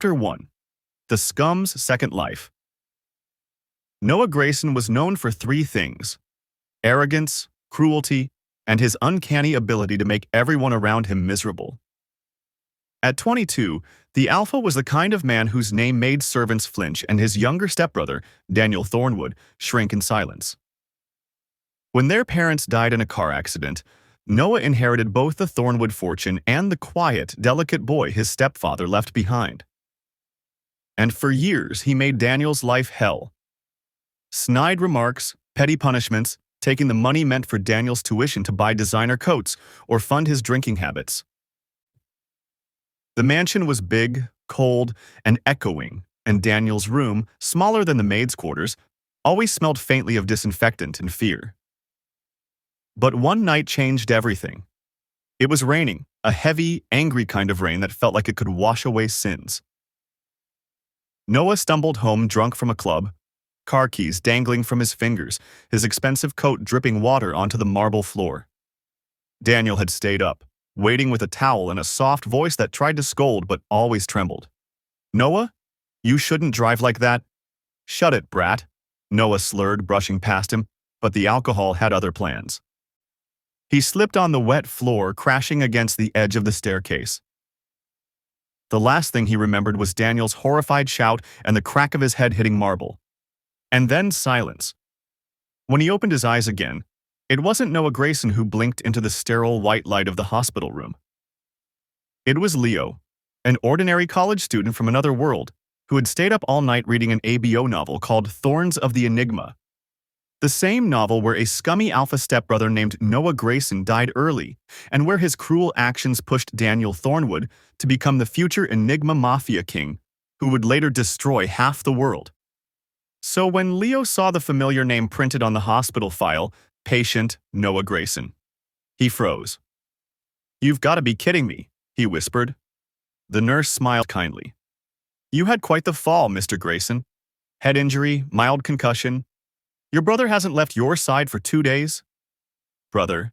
Chapter 1. The Scum's Second Life. Noah Grayson was known for three things: arrogance, cruelty, and his uncanny ability to make everyone around him miserable. At 22, the Alpha was the kind of man whose name made servants flinch and his younger stepbrother, Daniel Thornwood, shrink in silence. When their parents died in a car accident, Noah inherited both the Thornwood fortune and the quiet, delicate boy his stepfather left behind. And for years, he made Daniel's life hell. Snide remarks, petty punishments, taking the money meant for Daniel's tuition to buy designer coats or fund his drinking habits. The mansion was big, cold, and echoing, and Daniel's room, smaller than the maid's quarters, always smelled faintly of disinfectant and fear. But one night changed everything. It was raining, a heavy, angry kind of rain that felt like it could wash away sins. Noah stumbled home drunk from a club, car keys dangling from his fingers, his expensive coat dripping water onto the marble floor. Daniel had stayed up, waiting with a towel and a soft voice that tried to scold but always trembled. "Noah, you shouldn't drive like that." "Shut it, brat," Noah slurred, brushing past him, but the alcohol had other plans. He slipped on the wet floor, crashing against the edge of the staircase. The last thing he remembered was Daniel's horrified shout and the crack of his head hitting marble. And then silence. When he opened his eyes again, it wasn't Noah Grayson who blinked into the sterile white light of the hospital room. It was Leo, an ordinary college student from another world, who had stayed up all night reading an ABO novel called Thorns of the Enigma. The same novel where a scummy alpha stepbrother named Noah Grayson died early, and where his cruel actions pushed Daniel Thornwood to become the future Enigma Mafia king, who would later destroy half the world. So when Leo saw the familiar name printed on the hospital file, Patient Noah Grayson, he froze. "You've got to be kidding me," he whispered. The nurse smiled kindly. "You had quite the fall, Mr. Grayson. Head injury, mild concussion. Your brother hasn't left your side for 2 days?" Brother.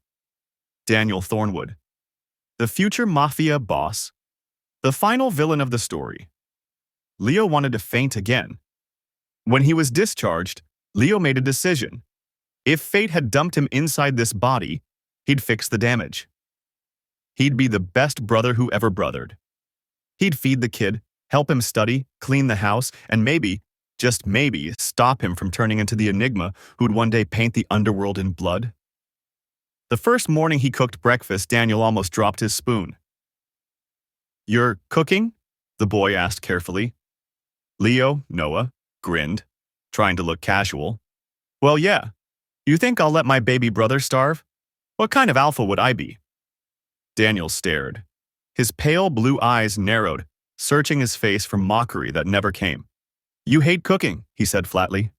Daniel Thornwood. The future Mafia boss. The final villain of the story. Leo wanted to faint again. When he was discharged, Leo made a decision. If fate had dumped him inside this body, he'd fix the damage. He'd be the best brother who ever brothered. He'd feed the kid, help him study, clean the house, and maybe, just maybe, stop him from turning into the Enigma who'd one day paint the underworld in blood. The first morning he cooked breakfast, Daniel almost dropped his spoon. "You're cooking?" the boy asked carefully. Noah, grinned, trying to look casual. "Well, yeah. You think I'll let my baby brother starve? What kind of alpha would I be?" Daniel stared. His pale blue eyes narrowed, searching his face for mockery that never came. "You hate cooking," he said flatly.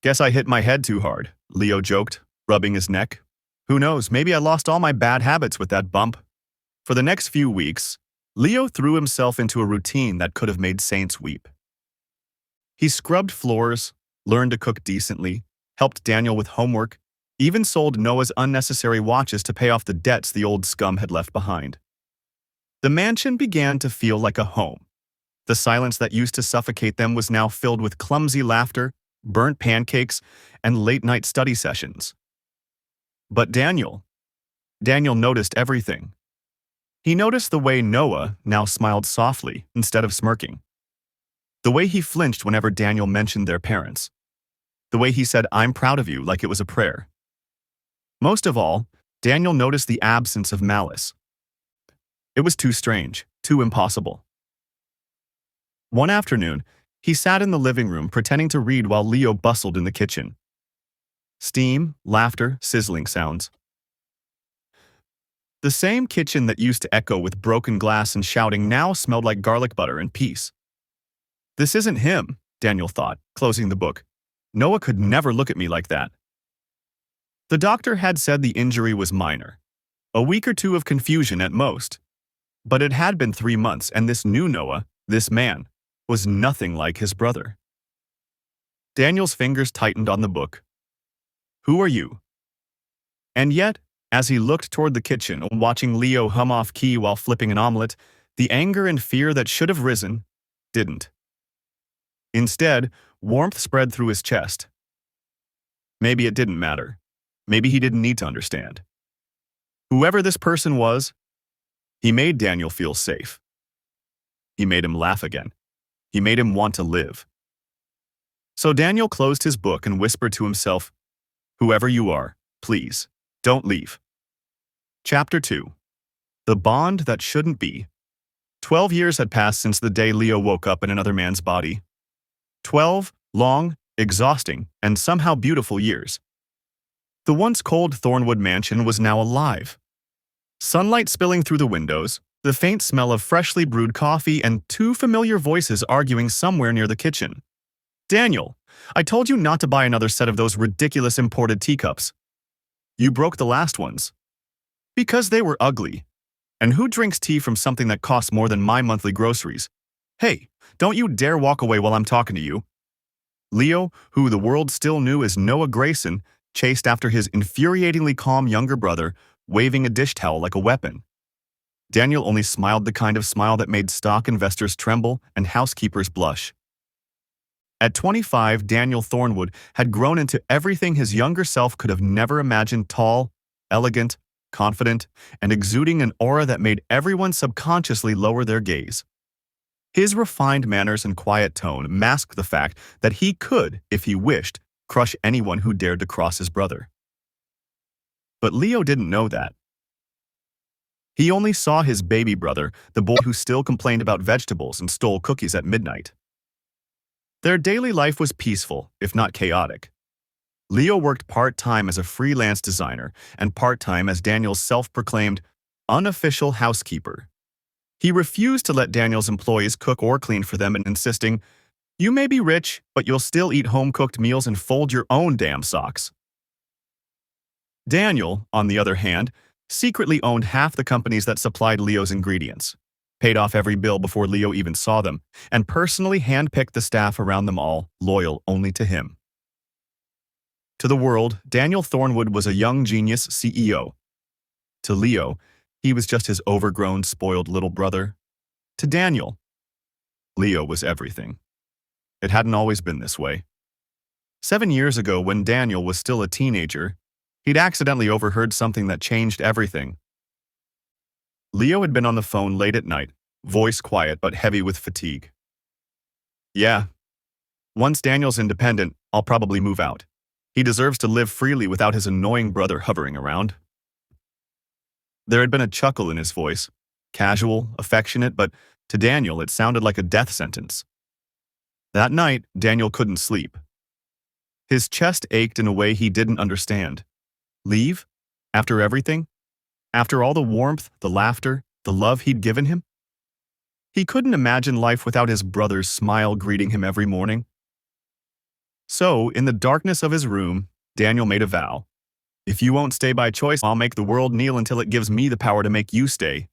"Guess I hit my head too hard," Leo joked, rubbing his neck. "Who knows, maybe I lost all my bad habits with that bump." For the next few weeks, Leo threw himself into a routine that could have made saints weep. He scrubbed floors, learned to cook decently, helped Daniel with homework, even sold Noah's unnecessary watches to pay off the debts the old scum had left behind. The mansion began to feel like a home. The silence that used to suffocate them was now filled with clumsy laughter, burnt pancakes, and late-night study sessions. But Daniel noticed everything. He noticed the way Noah now smiled softly instead of smirking. The way he flinched whenever Daniel mentioned their parents. The way he said, "I'm proud of you," like it was a prayer. Most of all, Daniel noticed the absence of malice. It was too strange, too impossible. One afternoon, he sat in the living room pretending to read while Leo bustled in the kitchen. Steam, laughter, sizzling sounds. The same kitchen that used to echo with broken glass and shouting now smelled like garlic butter and peace. This isn't him, Daniel thought, closing the book. Noah could never look at me like that. The doctor had said the injury was minor. A week or two of confusion at most. But it had been 3 months, and this new Noah, this man, was nothing like his brother. Daniel's fingers tightened on the book. "Who are you?" And yet, as he looked toward the kitchen, watching Leo hum off key while flipping an omelet, the anger and fear that should have risen didn't. Instead, warmth spread through his chest. Maybe it didn't matter. Maybe he didn't need to understand. Whoever this person was, he made Daniel feel safe. He made him laugh again. He made him want to live. So Daniel closed his book and whispered to himself, "Whoever you are, please, don't leave." Chapter 2. The Bond That Shouldn't Be. 12 years had passed since the day Leo woke up in another man's body. 12 long, exhausting, and somehow beautiful years. The once cold Thornwood mansion was now alive. Sunlight spilling through the windows, the faint smell of freshly brewed coffee, and two familiar voices arguing somewhere near the kitchen. "Daniel, I told you not to buy another set of those ridiculous imported teacups. You broke the last ones. Because they were ugly. And who drinks tea from something that costs more than my monthly groceries? Hey, don't you dare walk away while I'm talking to you." Leo, who the world still knew as Noah Grayson, chased after his infuriatingly calm younger brother, waving a dish towel like a weapon. Daniel only smiled the kind of smile that made stock investors tremble and housekeepers blush. At 25, Daniel Thornwood had grown into everything his younger self could have never imagined: tall, elegant, confident, and exuding an aura that made everyone subconsciously lower their gaze. His refined manners and quiet tone masked the fact that he could, if he wished, crush anyone who dared to cross his brother. But Leo didn't know that. He only saw his baby brother, the boy who still complained about vegetables and stole cookies at midnight. Their daily life was peaceful, if not chaotic. Leo worked part-time as a freelance designer and part-time as Daniel's self-proclaimed unofficial housekeeper. He refused to let Daniel's employees cook or clean for them, and insisting, "You may be rich, but you'll still eat home-cooked meals and fold your own damn socks." Daniel, on the other hand, secretly owned half the companies that supplied Leo's ingredients, paid off every bill before Leo even saw them, and personally handpicked the staff around them all, loyal only to him. To the world, Daniel Thornwood was a young genius CEO. To Leo, he was just his overgrown, spoiled little brother. To Daniel, Leo was everything. It hadn't always been this way. 7 years ago, when Daniel was still a teenager, he'd accidentally overheard something that changed everything. Leo had been on the phone late at night, voice quiet but heavy with fatigue. "Yeah. Once Daniel's independent, I'll probably move out. He deserves to live freely without his annoying brother hovering around." There had been a chuckle in his voice, casual, affectionate, but to Daniel it sounded like a death sentence. That night, Daniel couldn't sleep. His chest ached in a way he didn't understand. Leave? After everything? After all the warmth, the laughter, the love he'd given him? He couldn't imagine life without his brother's smile greeting him every morning. So, in the darkness of his room, Daniel made a vow. "If you won't stay by choice, I'll make the world kneel until it gives me the power to make you stay."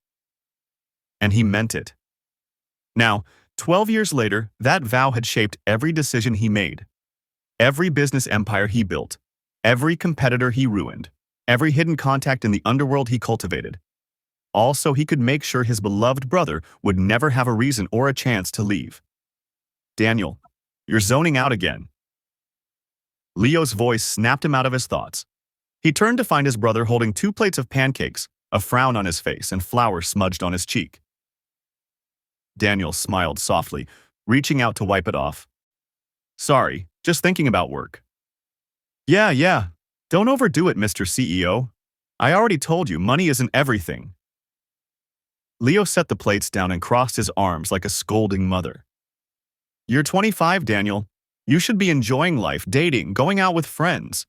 And he meant it. Now, 12 years later, that vow had shaped every decision he made. Every business empire he built. Every competitor he ruined. Every hidden contact in the underworld he cultivated. All so he could make sure his beloved brother would never have a reason or a chance to leave. "Daniel, you're zoning out again." Leo's voice snapped him out of his thoughts. He turned to find his brother holding 2 plates of pancakes, a frown on his face and flour smudged on his cheek. Daniel smiled softly, reaching out to wipe it off. "Sorry, just thinking about work." Yeah. Don't overdo it, Mr. CEO. I already told you, money isn't everything." Leo set the plates down and crossed his arms like a scolding mother. "You're 25, Daniel. You should be enjoying life, dating, going out with friends."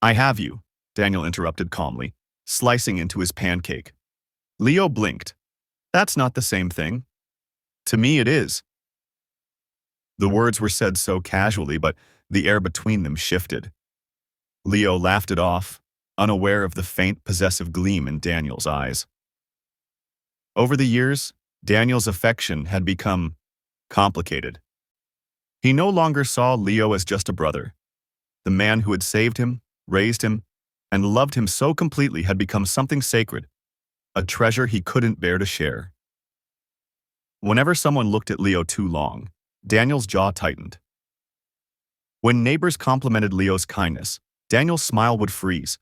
"I have you," Daniel interrupted calmly, slicing into his pancake. Leo blinked. "That's not the same thing." "To me it is." The words were said so casually, but the air between them shifted. Leo laughed it off, unaware of the faint, possessive gleam in Daniel's eyes. Over the years, Daniel's affection had become complicated. He no longer saw Leo as just a brother. The man who had saved him, raised him, and loved him so completely had become something sacred, a treasure he couldn't bear to share. Whenever someone looked at Leo too long, Daniel's jaw tightened. When neighbors complimented Leo's kindness, Daniel's smile would freeze.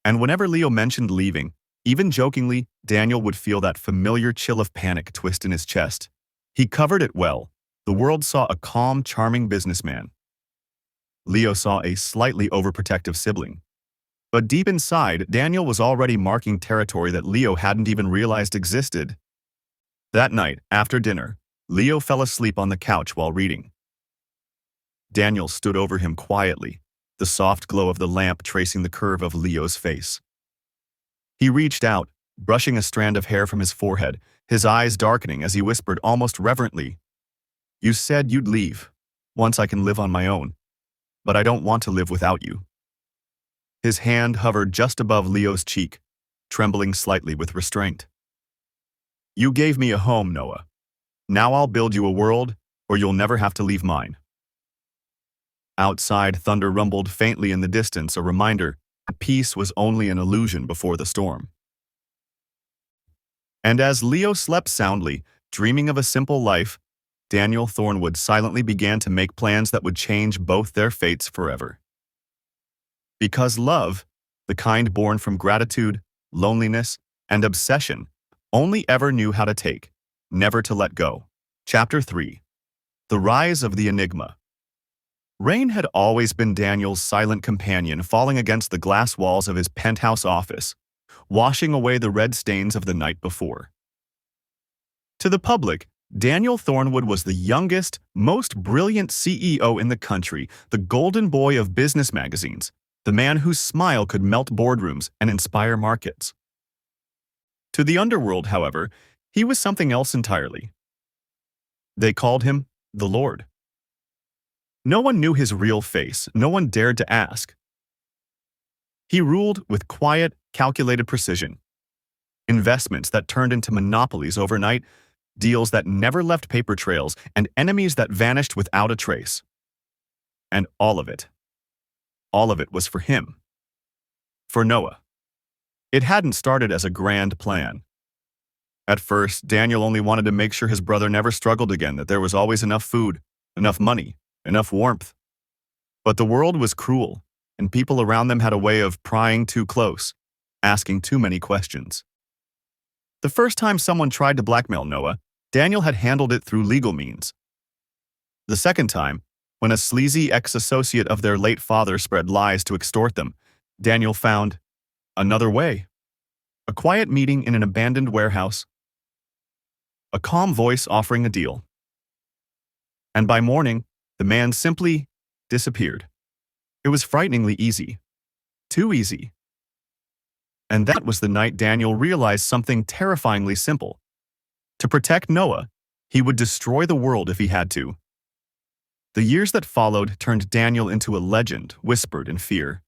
And whenever Leo mentioned leaving, even jokingly, Daniel would feel that familiar chill of panic twist in his chest. He covered it well. The world saw a calm, charming businessman. Leo saw a slightly overprotective sibling. But deep inside, Daniel was already marking territory that Leo hadn't even realized existed. That night, after dinner, Leo fell asleep on the couch while reading. Daniel stood over him quietly, the soft glow of the lamp tracing the curve of Leo's face. He reached out, brushing a strand of hair from his forehead, his eyes darkening as he whispered almost reverently, "You said you'd leave, once I can live on my own, but I don't want to live without you." His hand hovered just above Leo's cheek, trembling slightly with restraint. "You gave me a home, Noah. Now I'll build you a world, or you'll never have to leave mine." Outside, thunder rumbled faintly in the distance, a reminder that peace was only an illusion before the storm. And as Leo slept soundly, dreaming of a simple life, Daniel Thornwood silently began to make plans that would change both their fates forever. Because love, the kind born from gratitude, loneliness, and obsession, only ever knew how to take, never to let go. Chapter 3. The Rise of the Enigma. Rain had always been Daniel's silent companion, falling against the glass walls of his penthouse office, washing away the red stains of the night before. To the public, Daniel Thornwood was the youngest, most brilliant CEO in the country, the golden boy of business magazines, the man whose smile could melt boardrooms and inspire markets. To the underworld, however, he was something else entirely. They called him the Lord. No one knew his real face, no one dared to ask. He ruled with quiet, calculated precision. Investments that turned into monopolies overnight, deals that never left paper trails, and enemies that vanished without a trace. And all of it was for him. For Noah. It hadn't started as a grand plan. At first, Daniel only wanted to make sure his brother never struggled again, that there was always enough food, enough money, enough warmth. But the world was cruel, and people around them had a way of prying too close, asking too many questions. The first time someone tried to blackmail Noah, Daniel had handled it through legal means. The second time, when a sleazy ex-associate of their late father spread lies to extort them, Daniel found another way. A quiet meeting in an abandoned warehouse. A calm voice offering a deal. And by morning, the man simply disappeared. It was frighteningly easy. Too easy. And that was the night Daniel realized something terrifyingly simple. To protect Noah, he would destroy the world if he had to. The years that followed turned Daniel into a legend whispered in fear.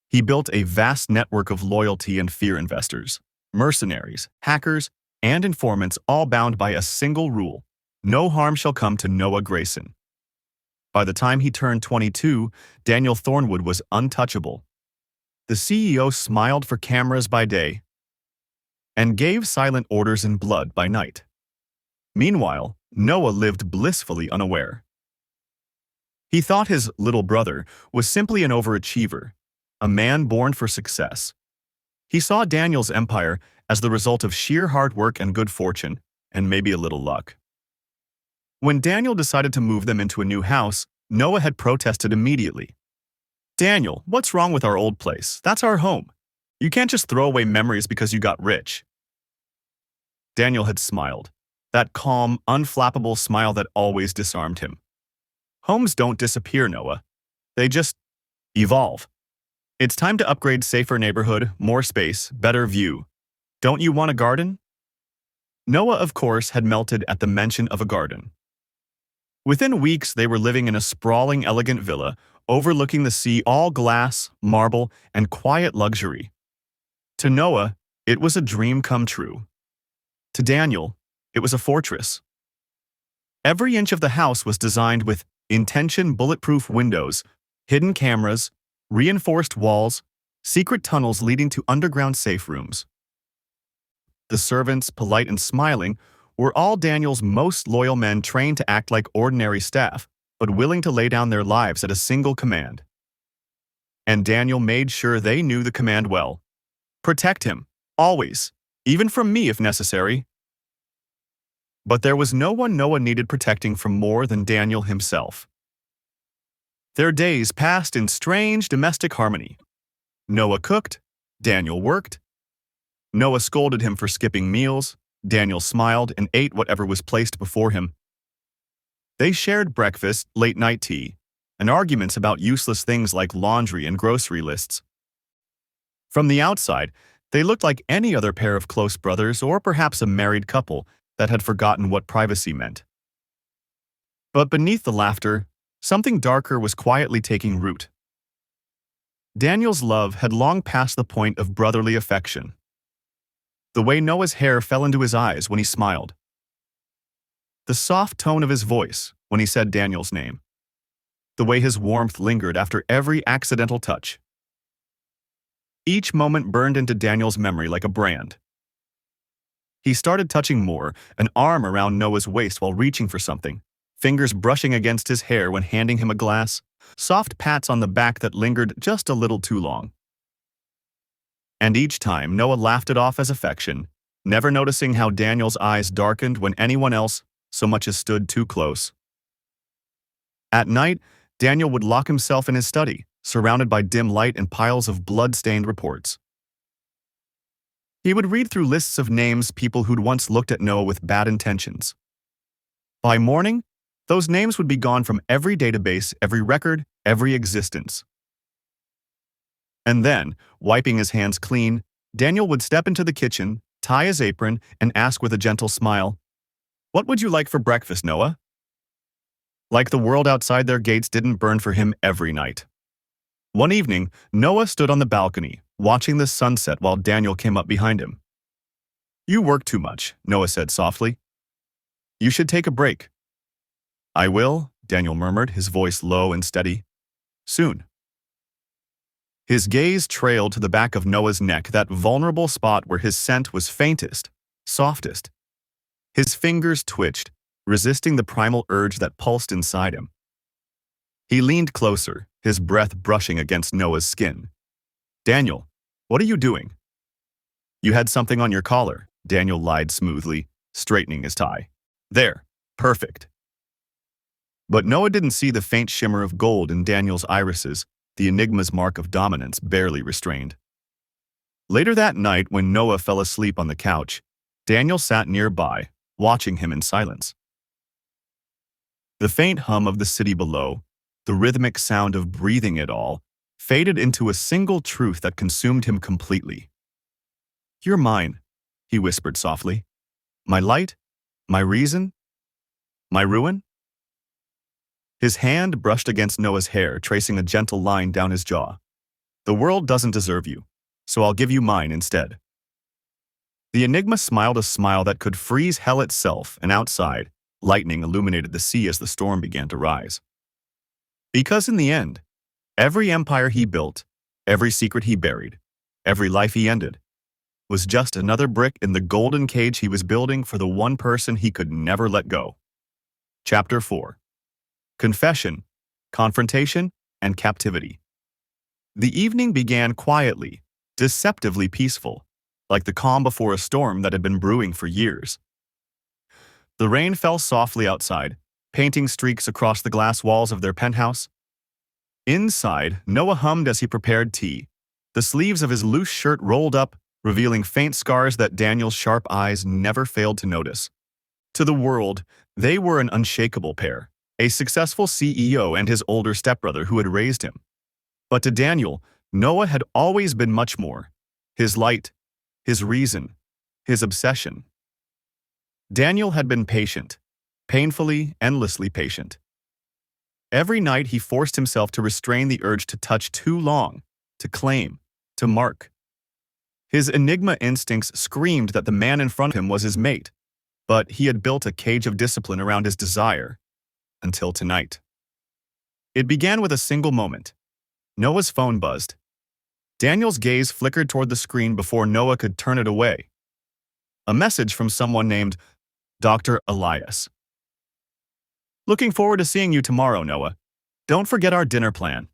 He built a vast network of loyalty and fear investors, mercenaries, hackers, and informants, all bound by a single rule: no harm shall come to Noah Grayson. By the time he turned 22, Daniel Thornwood was untouchable. The CEO smiled for cameras by day and gave silent orders in blood by night. Meanwhile, Noah lived blissfully unaware. He thought his little brother was simply an overachiever, a man born for success. He saw Daniel's empire as the result of sheer hard work and good fortune, and maybe a little luck. When Daniel decided to move them into a new house, Noah had protested immediately. "Daniel, what's wrong with our old place? That's our home. You can't just throw away memories because you got rich." Daniel had smiled, that calm, unflappable smile that always disarmed him. "Homes don't disappear, Noah. They just evolve. It's time to upgrade, safer neighborhood, more space, better view. Don't you want a garden?" Noah, of course, had melted at the mention of a garden. Within weeks, they were living in a sprawling, elegant villa, overlooking the sea, all glass, marble, and quiet luxury. To Noah, it was a dream come true. To Daniel, it was a fortress. Every inch of the house was designed with intention: bulletproof windows, hidden cameras, reinforced walls, secret tunnels leading to underground safe rooms. The servants, polite and smiling, were all Daniel's most loyal men trained to act like ordinary staff, but willing to lay down their lives at a single command. And Daniel made sure they knew the command well. Protect him, always, even from me if necessary. But there was no one Noah needed protecting from more than Daniel himself. Their days passed in strange domestic harmony. Noah cooked, Daniel worked. Noah scolded him for skipping meals, Daniel smiled and ate whatever was placed before him. They shared breakfast, late-night tea, and arguments about useless things like laundry and grocery lists. From the outside, they looked like any other pair of close brothers or perhaps a married couple that had forgotten what privacy meant. But beneath the laughter, something darker was quietly taking root. Daniel's love had long passed the point of brotherly affection. The way Noah's hair fell into his eyes when he smiled. The soft tone of his voice when he said Daniel's name. The way his warmth lingered after every accidental touch. Each moment burned into Daniel's memory like a brand. He started touching more, an arm around Noah's waist while reaching for something, fingers brushing against his hair when handing him a glass, soft pats on the back that lingered just a little too long. And each time, Noah laughed it off as affection, never noticing how Daniel's eyes darkened when anyone else so much as stood too close. At night, Daniel would lock himself in his study, surrounded by dim light and piles of blood-stained reports. He would read through lists of names people who'd once looked at Noah with bad intentions. By morning, those names would be gone from every database, every record, every existence. And then, wiping his hands clean, Daniel would step into the kitchen, tie his apron, and ask with a gentle smile, "What would you like for breakfast, Noah?" Like the world outside their gates didn't burn for him every night. One evening, Noah stood on the balcony, watching the sunset while Daniel came up behind him. "You work too much," Noah said softly. "You should take a break." "I will," Daniel murmured, his voice low and steady. "Soon." His gaze trailed to the back of Noah's neck, that vulnerable spot where his scent was faintest, softest. His fingers twitched, resisting the primal urge that pulsed inside him. He leaned closer, his breath brushing against Noah's skin. "Daniel, what are you doing?" "You had something on your collar," Daniel lied smoothly, straightening his tie. "There, perfect." But Noah didn't see the faint shimmer of gold in Daniel's irises, the Enigma's mark of dominance barely restrained. Later that night, when Noah fell asleep on the couch, Daniel sat nearby, watching him in silence. The faint hum of the city below, the rhythmic sound of breathing it all, faded into a single truth that consumed him completely. "You're mine," he whispered softly. "My light, my reason, my ruin." His hand brushed against Noah's hair, tracing a gentle line down his jaw. "The world doesn't deserve you, so I'll give you mine instead." The Enigma smiled a smile that could freeze hell itself, and outside, lightning illuminated the sea as the storm began to rise. Because in the end, every empire he built, every secret he buried, every life he ended, was just another brick in the golden cage he was building for the one person he could never let go. Chapter 4. Confession, Confrontation, and Captivity. The evening began quietly, deceptively peaceful, like the calm before a storm that had been brewing for years. The rain fell softly outside, painting streaks across the glass walls of their penthouse. Inside, Noah hummed as he prepared tea, the sleeves of his loose shirt rolled up, revealing faint scars that Daniel's sharp eyes never failed to notice. To the world, they were an unshakable pair, a successful CEO and his older stepbrother who had raised him. But to Daniel, Noah had always been much more: his light, his reason, his obsession. Daniel had been patient, painfully, endlessly patient. Every night he forced himself to restrain the urge to touch too long, to claim, to mark. His Enigma instincts screamed that the man in front of him was his mate, but he had built a cage of discipline around his desire. Until tonight. It began with a single moment. Noah's phone buzzed. Daniel's gaze flickered toward the screen before Noah could turn it away. A message from someone named Dr. Elias. Looking forward to seeing you tomorrow, Noah. Don't forget our dinner plan.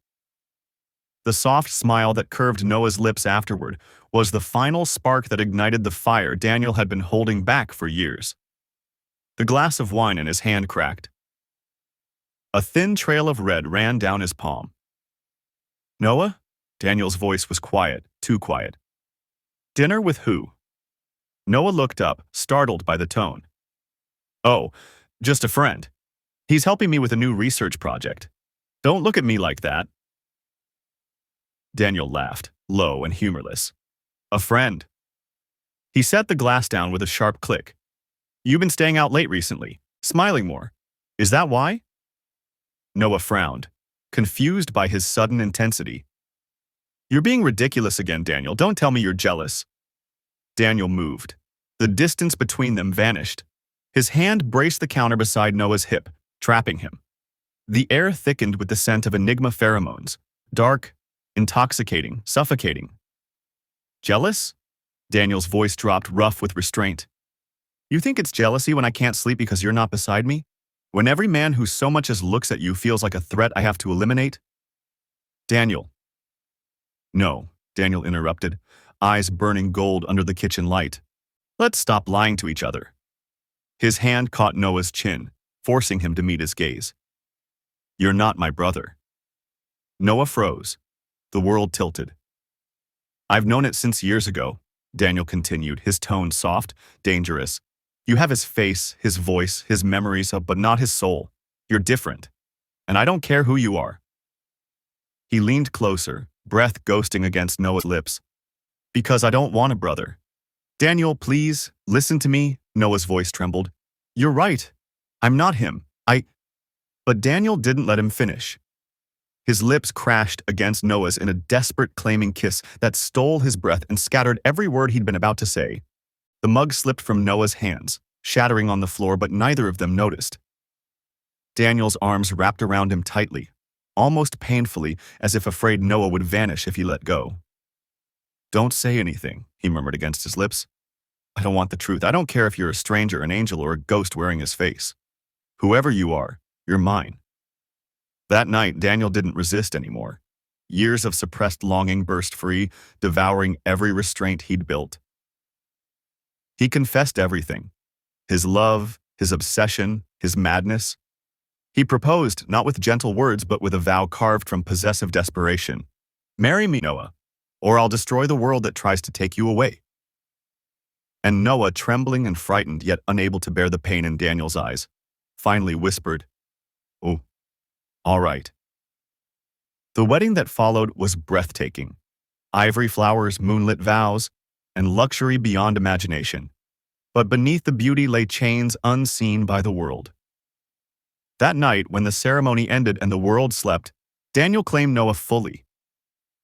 The soft smile that curved Noah's lips afterward was the final spark that ignited the fire Daniel had been holding back for years. The glass of wine in his hand cracked. A thin trail of red ran down his palm. Noah? Daniel's voice was quiet, too quiet. Dinner with who? Noah looked up, startled by the tone. Oh, just a friend. He's helping me with a new research project. Don't look at me like that. Daniel laughed, low and humorless. A friend. He set the glass down with a sharp click. You've been staying out late recently, smiling more. Is that why? Noah frowned, confused by his sudden intensity. You're being ridiculous again, Daniel. Don't tell me you're jealous. Daniel moved. The distance between them vanished. His hand braced the counter beside Noah's hip, trapping him. The air thickened with the scent of Enigma pheromones, dark, intoxicating, suffocating. Jealous? Daniel's voice dropped rough with restraint. You think it's jealousy when I can't sleep because you're not beside me? When every man who so much as looks at you feels like a threat I have to eliminate? Daniel. No, Daniel interrupted, eyes burning gold under the kitchen light. Let's stop lying to each other. His hand caught Noah's chin, forcing him to meet his gaze. You're not my brother. Noah froze. The world tilted. I've known it since years ago, Daniel continued, his tone soft, dangerous. You have his face, his voice, his memories, but not his soul. You're different. And I don't care who you are. He leaned closer, breath ghosting against Noah's lips. Because I don't want a brother. Daniel, please, listen to me, Noah's voice trembled. You're right. I'm not him. But Daniel didn't let him finish. His lips crashed against Noah's in a desperate claiming kiss that stole his breath and scattered every word he'd been about to say. The mug slipped from Noah's hands, shattering on the floor, but neither of them noticed. Daniel's arms wrapped around him tightly, almost painfully, as if afraid Noah would vanish if he let go. Don't say anything, he murmured against his lips. I don't want the truth. I don't care if you're a stranger, an angel, or a ghost wearing his face. Whoever you are, you're mine. That night, Daniel didn't resist anymore. Years of suppressed longing burst free, devouring every restraint he'd built. He confessed everything. His love, his obsession, his madness. He proposed, not with gentle words, but with a vow carved from possessive desperation. Marry me, Noah, or I'll destroy the world that tries to take you away. And Noah, trembling and frightened, yet unable to bear the pain in Daniel's eyes, finally whispered, Oh, all right. The wedding that followed was breathtaking. Ivory flowers, moonlit vows, and luxury beyond imagination. But beneath the beauty lay chains unseen by the world. That night, when the ceremony ended and the world slept, Daniel claimed Noah fully.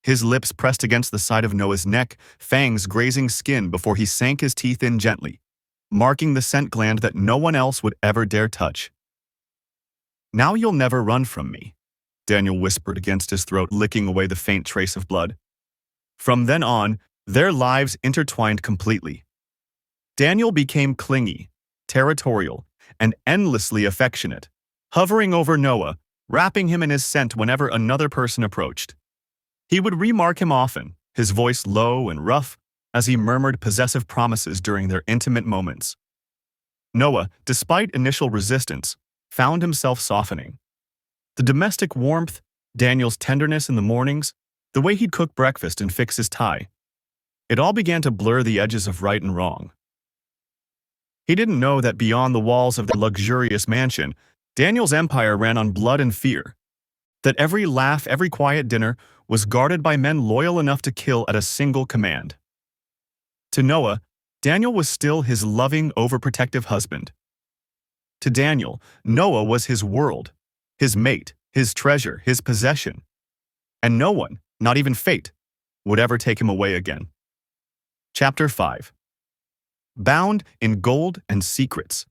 His lips pressed against the side of Noah's neck, fangs grazing skin before he sank his teeth in gently, marking the scent gland that no one else would ever dare touch. Now you'll never run from me, Daniel whispered against his throat, licking away the faint trace of blood. From then on, their lives intertwined completely. Daniel became clingy, territorial, and endlessly affectionate, hovering over Noah, wrapping him in his scent whenever another person approached. He would remark him often, his voice low and rough, as he murmured possessive promises during their intimate moments. Noah, despite initial resistance, found himself softening. The domestic warmth, Daniel's tenderness in the mornings, the way he'd cook breakfast and fix his tie. It all began to blur the edges of right and wrong. He didn't know that beyond the walls of the luxurious mansion, Daniel's empire ran on blood and fear. That every laugh, every quiet dinner was guarded by men loyal enough to kill at a single command. To Noah, Daniel was still his loving, overprotective husband. To Daniel, Noah was his world, his mate, his treasure, his possession. And no one, not even fate, would ever take him away again. Chapter 5. Bound in Gold and Secrets.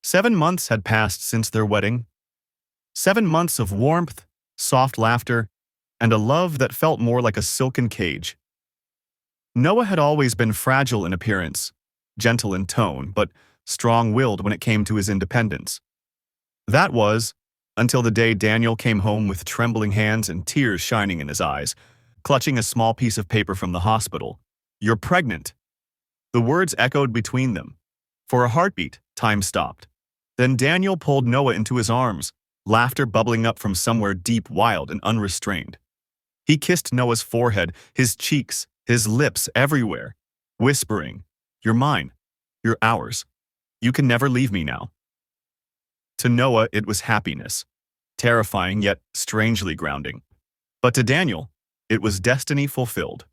7 months had passed since their wedding. 7 months of warmth, soft laughter, and a love that felt more like a silken cage. Noah had always been fragile in appearance, gentle in tone, but strong-willed when it came to his independence. That was, until the day Daniel came home with trembling hands and tears shining in his eyes, clutching a small piece of paper from the hospital. "You're pregnant." The words echoed between them. For a heartbeat, time stopped. Then Daniel pulled Noah into his arms, laughter bubbling up from somewhere deep, wild, and unrestrained. He kissed Noah's forehead, his cheeks, his lips, everywhere, whispering, "You're mine. You're ours. You can never leave me now." To Noah, it was happiness, terrifying yet strangely grounding. But to Daniel, it was destiny fulfilled.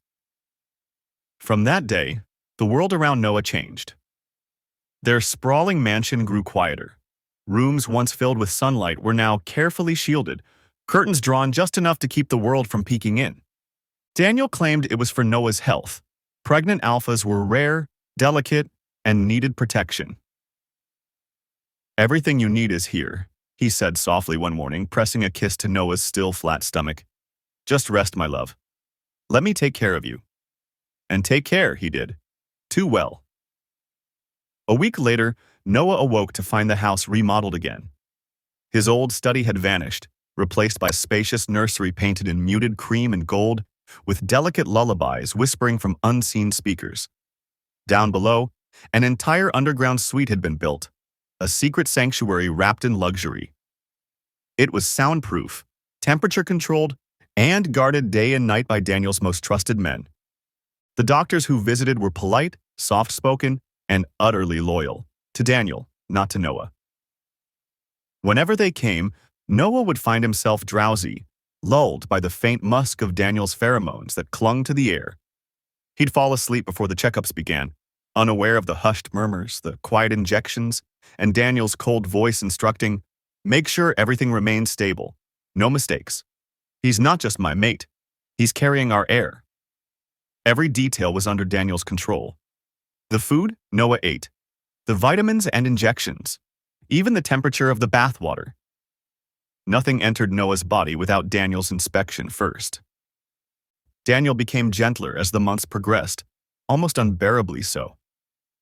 From that day, the world around Noah changed. Their sprawling mansion grew quieter. Rooms once filled with sunlight were now carefully shielded, curtains drawn just enough to keep the world from peeking in. Daniel claimed it was for Noah's health. Pregnant alphas were rare, delicate, and needed protection. "Everything you need is here," he said softly one morning, pressing a kiss to Noah's still flat stomach. "Just rest, my love. Let me take care of you." And take care, he did. Too well. A week later, Noah awoke to find the house remodeled again. His old study had vanished, replaced by a spacious nursery painted in muted cream and gold, with delicate lullabies whispering from unseen speakers. Down below, an entire underground suite had been built, a secret sanctuary wrapped in luxury. It was soundproof, temperature-controlled, and guarded day and night by Daniel's most trusted men. The doctors who visited were polite, soft-spoken, and utterly loyal. To Daniel, not to Noah. Whenever they came, Noah would find himself drowsy, lulled by the faint musk of Daniel's pheromones that clung to the air. He'd fall asleep before the checkups began, unaware of the hushed murmurs, the quiet injections, and Daniel's cold voice instructing, "Make sure everything remains stable. No mistakes. He's not just my mate. He's carrying our heir." Every detail was under Daniel's control. The food, Noah ate. The vitamins and injections. Even the temperature of the bathwater. Nothing entered Noah's body without Daniel's inspection first. Daniel became gentler as the months progressed, almost unbearably so.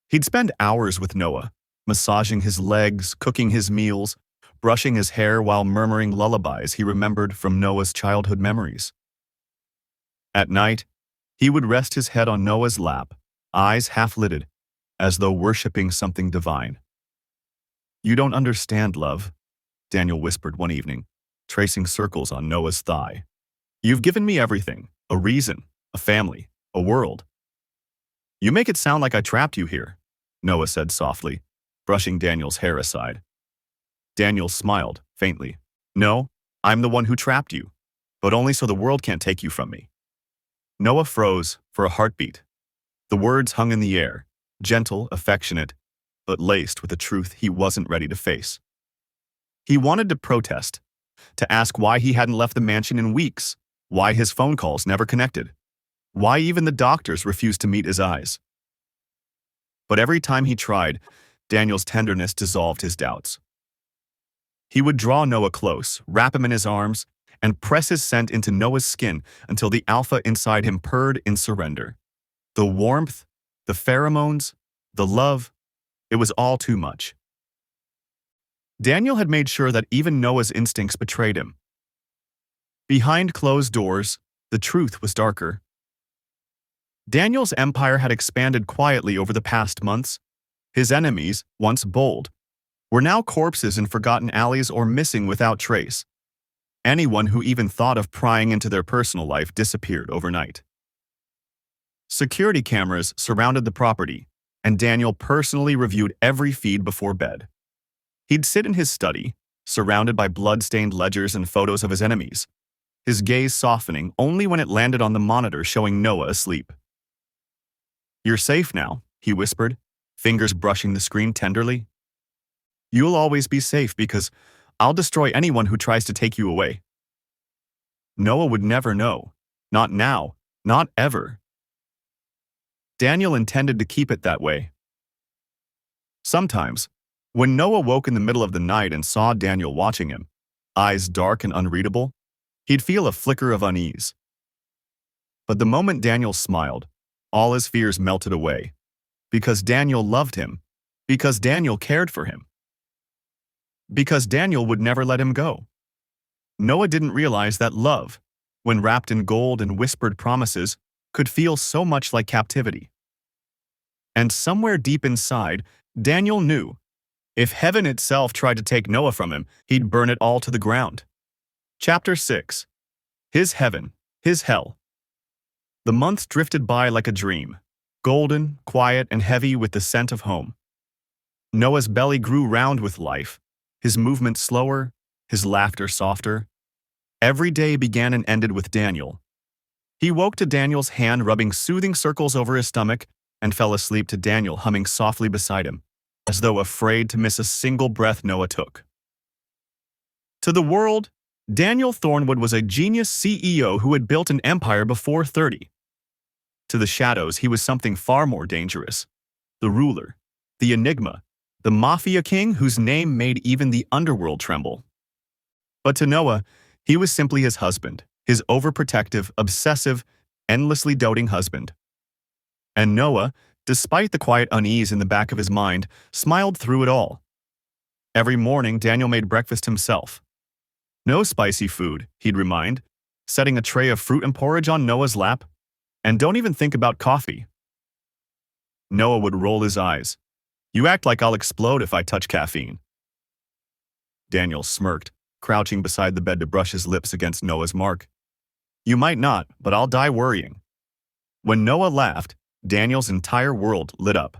He'd spend hours with Noah, massaging his legs, cooking his meals, brushing his hair while murmuring lullabies he remembered from Noah's childhood memories. At night, he would rest his head on Noah's lap, eyes half-lidded, as though worshipping something divine. "You don't understand, love," Daniel whispered one evening, tracing circles on Noah's thigh. "You've given me everything, a reason, a family, a world. You make it sound like I trapped you here," Noah said softly, brushing Daniel's hair aside. Daniel smiled, faintly. "No, I'm the one who trapped you, but only so the world can't take you from me." Noah froze for a heartbeat. The words hung in the air, gentle, affectionate, but laced with a truth he wasn't ready to face. He wanted to protest, to ask why he hadn't left the mansion in weeks, why his phone calls never connected, why even the doctors refused to meet his eyes. But every time he tried, Daniel's tenderness dissolved his doubts. He would draw Noah close, wrap him in his arms, and press his scent into Noah's skin until the alpha inside him purred in surrender. The warmth, the pheromones, the love, it was all too much. Daniel had made sure that even Noah's instincts betrayed him. Behind closed doors, the truth was darker. Daniel's empire had expanded quietly over the past months. His enemies, once bold, were now corpses in forgotten alleys or missing without trace. Anyone who even thought of prying into their personal life disappeared overnight. Security cameras surrounded the property, and Daniel personally reviewed every feed before bed. He'd sit in his study, surrounded by blood-stained ledgers and photos of his enemies, his gaze softening only when it landed on the monitor showing Noah asleep. "You're safe now," he whispered, fingers brushing the screen tenderly. "You'll always be safe because I'll destroy anyone who tries to take you away." Noah would never know. Not now. Not ever. Daniel intended to keep it that way. Sometimes, when Noah woke in the middle of the night and saw Daniel watching him, eyes dark and unreadable, he'd feel a flicker of unease. But the moment Daniel smiled, all his fears melted away. because Daniel loved him, because Daniel cared for him, because Daniel would never let him go. Noah didn't realize that love, when wrapped in gold and whispered promises, could feel so much like captivity. And somewhere deep inside, Daniel knew, if heaven itself tried to take Noah from him, he'd burn it all to the ground. Chapter 6. His Heaven, His Hell. The months drifted by like a dream, golden, quiet, and heavy with the scent of home. Noah's belly grew round with life, his movements slower, his laughter softer. Every day began and ended with Daniel. He woke to Daniel's hand rubbing soothing circles over his stomach and fell asleep to Daniel humming softly beside him, as though afraid to miss a single breath Noah took. To the world, Daniel Thornwood was a genius CEO who had built an empire before 30. To the shadows, he was something far more dangerous. The ruler, the Enigma, the Mafia king whose name made even the underworld tremble. But to Noah, he was simply his husband, his overprotective, obsessive, endlessly doting husband. And Noah, despite the quiet unease in the back of his mind, smiled through it all. Every morning, Daniel made breakfast himself. No spicy food, he'd remind, setting a tray of fruit and porridge on Noah's lap. And don't even think about coffee. Noah would roll his eyes. You act like I'll explode if I touch caffeine. Daniel smirked, crouching beside the bed to brush his lips against Noah's mark. You might not, but I'll die worrying. When Noah laughed, Daniel's entire world lit up.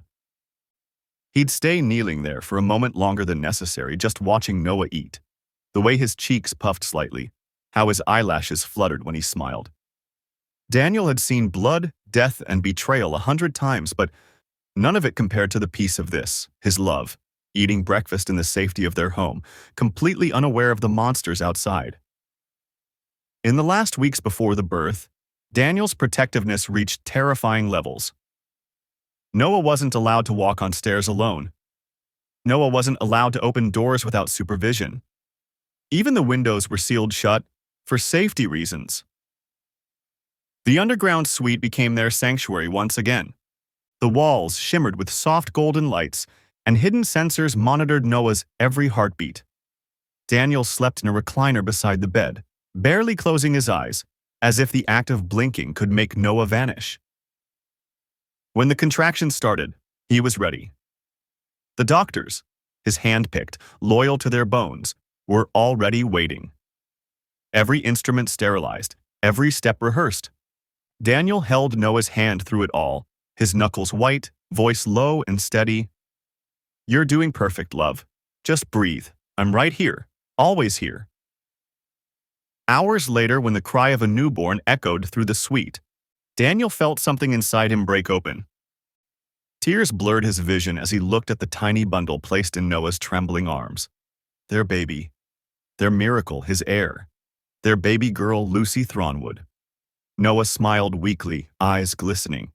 He'd stay kneeling there for a moment longer than necessary, just watching Noah eat. The way his cheeks puffed slightly, how his eyelashes fluttered when he smiled. Daniel had seen blood, death, and betrayal 100 times, but none of it compared to the peace of this, his love, eating breakfast in the safety of their home, completely unaware of the monsters outside. In the last weeks before the birth, Daniel's protectiveness reached terrifying levels. Noah wasn't allowed to walk on stairs alone. Noah wasn't allowed to open doors without supervision. Even the windows were sealed shut, for safety reasons. The underground suite became their sanctuary once again. The walls shimmered with soft golden lights, and hidden sensors monitored Noah's every heartbeat. Daniel slept in a recliner beside the bed, barely closing his eyes, as if the act of blinking could make Noah vanish. When the contractions started, he was ready. The doctors, his handpicked, loyal to their bones, were already waiting. Every instrument sterilized, every step rehearsed. Daniel held Noah's hand through it all, his knuckles white, voice low and steady. You're doing perfect, love. Just breathe. I'm right here, always here. Hours later, when the cry of a newborn echoed through the suite, Daniel felt something inside him break open. Tears blurred his vision as he looked at the tiny bundle placed in Noah's trembling arms. Their baby. Their miracle, his heir. Their baby girl, Lucy Thornwood. Noah smiled weakly, eyes glistening.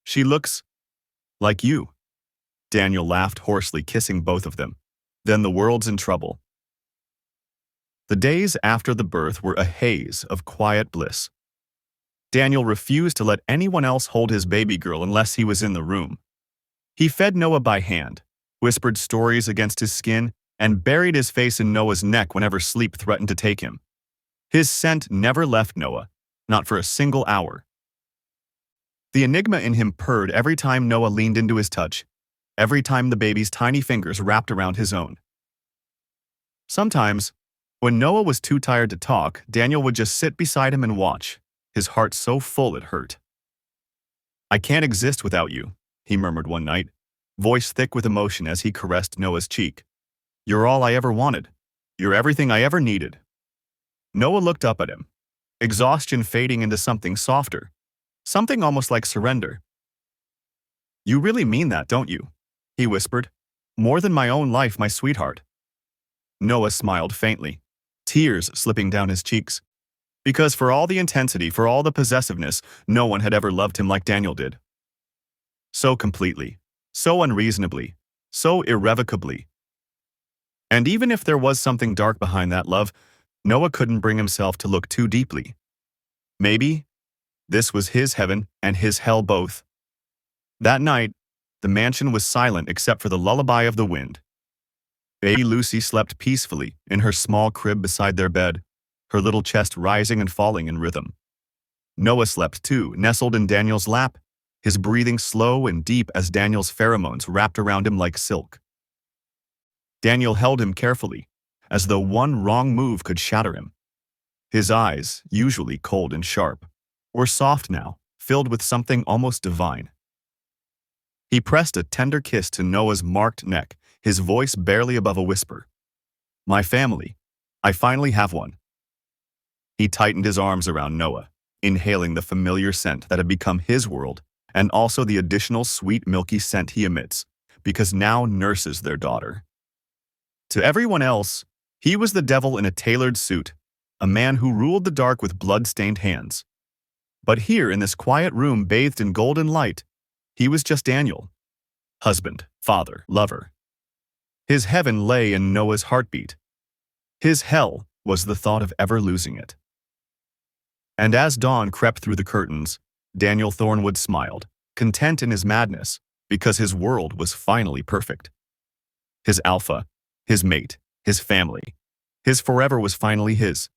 She looks like you. Daniel laughed hoarsely, kissing both of them. Then the world's in trouble. The days after the birth were a haze of quiet bliss. Daniel refused to let anyone else hold his baby girl unless he was in the room. He fed Noah by hand, whispered stories against his skin, and buried his face in Noah's neck whenever sleep threatened to take him. His scent never left Noah, not for a single hour. The enigma in him purred every time Noah leaned into his touch, every time the baby's tiny fingers wrapped around his own. Sometimes, when Noah was too tired to talk, Daniel would just sit beside him and watch, his heart so full it hurt. I can't exist without you, he murmured one night, voice thick with emotion as he caressed Noah's cheek. You're all I ever wanted. You're everything I ever needed. Noah looked up at him, exhaustion fading into something softer, something almost like surrender. You really mean that, don't you? He whispered. More than my own life, my sweetheart. Noah smiled faintly, tears slipping down his cheeks. Because for all the intensity, for all the possessiveness, no one had ever loved him like Daniel did. So completely, so unreasonably, so irrevocably. And even if there was something dark behind that love, Noah couldn't bring himself to look too deeply. Maybe this was his heaven and his hell both. That night, the mansion was silent except for the lullaby of the wind. Baby Lucy slept peacefully in her small crib beside their bed, her little chest rising and falling in rhythm. Noah slept too, nestled in Daniel's lap, his breathing slow and deep as Daniel's pheromones wrapped around him like silk. Daniel held him carefully, as though one wrong move could shatter him. His eyes, usually cold and sharp, were soft now, filled with something almost divine. He pressed a tender kiss to Noah's marked neck, his voice barely above a whisper. "My family. I finally have one." He tightened his arms around Noah, inhaling the familiar scent that had become his world, and also the additional sweet milky scent he emits, because now nurses their daughter. To everyone else, he was the devil in a tailored suit, a man who ruled the dark with blood-stained hands. But here in this quiet room bathed in golden light, he was just Daniel. Husband, father, lover. His heaven lay in Noah's heartbeat. His hell was the thought of ever losing it. And as dawn crept through the curtains, Daniel Thornwood smiled, content in his madness, because his world was finally perfect. His alpha, his mate, his family, his forever was finally his.